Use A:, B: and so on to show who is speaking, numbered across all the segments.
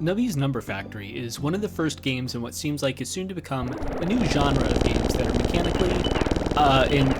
A: Nubby's Number Factory is one of the first games in what seems like is soon to become a new genre of games that are mechanically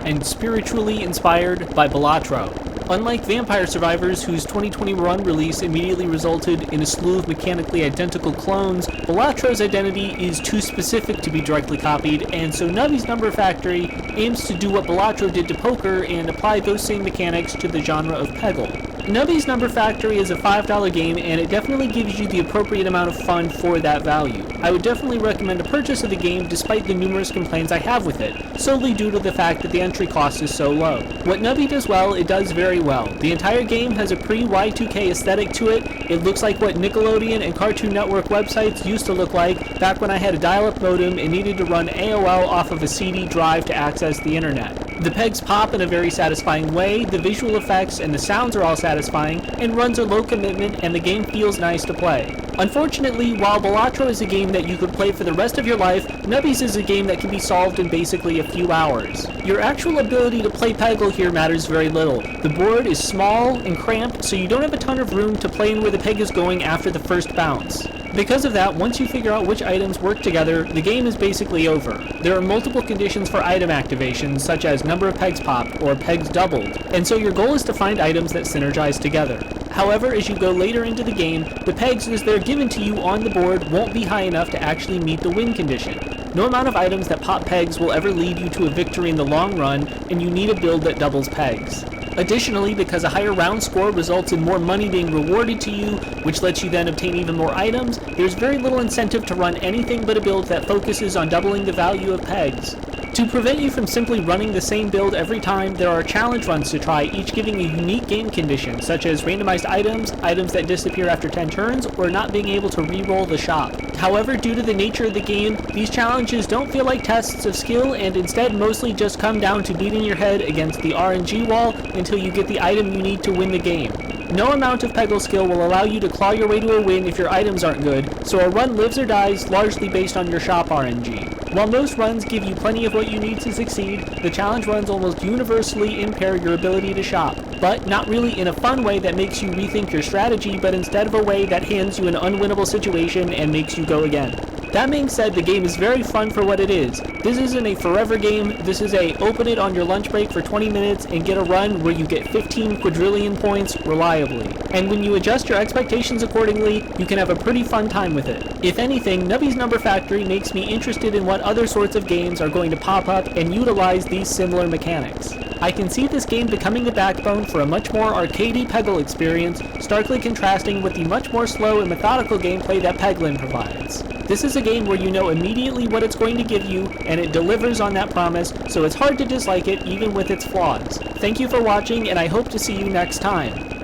A: and spiritually inspired by Balatro. Unlike Vampire Survivors, whose 2021 release immediately resulted in a slew of mechanically identical clones, Balatro's identity is too specific to be directly copied, and so Nubby's Number Factory aims to do what Balatro did to poker and apply those same mechanics to the genre of Peggle. Nubby's Number Factory is a $5 game, and it definitely gives you the appropriate amount of fun for that value. I would definitely recommend a purchase of the game despite the numerous complaints I have with it, solely due to the fact that the entry cost is so low. What Nubby does well, it does very well. The entire game has a pre-Y2K aesthetic to it. It looks like what Nickelodeon and Cartoon Network websites used to look like back when I had a dial-up modem and needed to run AOL off of a CD drive to access the internet. The pegs pop in a very satisfying way, the visual effects and the sounds are all satisfying, and runs are low commitment, and the game feels nice to play. Unfortunately, while Balatro is a game that you could play for the rest of your life, Nubby's is a game that can be solved in basically a few hours. Your actual ability to play Peggle here matters very little. The board is small and cramped, so you don't have a ton of room to play in where the peg is going after the first bounce. Because of that, once you figure out which items work together, the game is basically over. There are multiple conditions for item activation, such as number of pegs popped or pegs doubled, and so your goal is to find items that synergize together. However, as you go later into the game, the pegs as they're given to you on the board won't be high enough to actually meet the win condition. No amount of items that pop pegs will ever lead you to a victory in the long run, and you need a build that doubles pegs. Additionally, because a higher round score results in more money being rewarded to you, which lets you then obtain even more items, there's very little incentive to run anything but a build that focuses on doubling the value of pegs. To prevent you from simply running the same build every time, there are challenge runs to try, each giving a unique game condition, such as randomized items, items that disappear after 10 turns, or not being able to re-roll the shop. However, due to the nature of the game, these challenges don't feel like tests of skill, and instead mostly just come down to beating your head against the RNG wall until you get the item you need to win the game. No amount of Peggle skill will allow you to claw your way to a win if your items aren't good, so a run lives or dies largely based on your shop RNG. While most runs give you plenty of what you need to succeed, the challenge runs almost universally impair your ability to shop, but not really in a fun way that makes you rethink your strategy, but instead of a way that hands you an unwinnable situation and makes you go again. That being said, the game is very fun for what it is. This isn't a forever game, this is a open it on your lunch break for 20 minutes and get a run where you get 15 quadrillion points reliably. And when you adjust your expectations accordingly, you can have a pretty fun time with it. If anything, Nubby's Number Factory makes me interested in what other sorts of games are going to pop up and utilize these similar mechanics. I can see this game becoming the backbone for a much more arcadey Peggle experience, starkly contrasting with the much more slow and methodical gameplay that Peggle provides. This is a game where you know immediately what it's going to give you, and it delivers on that promise, so it's hard to dislike it even with its flaws. Thank you for watching, and I hope to see you next time.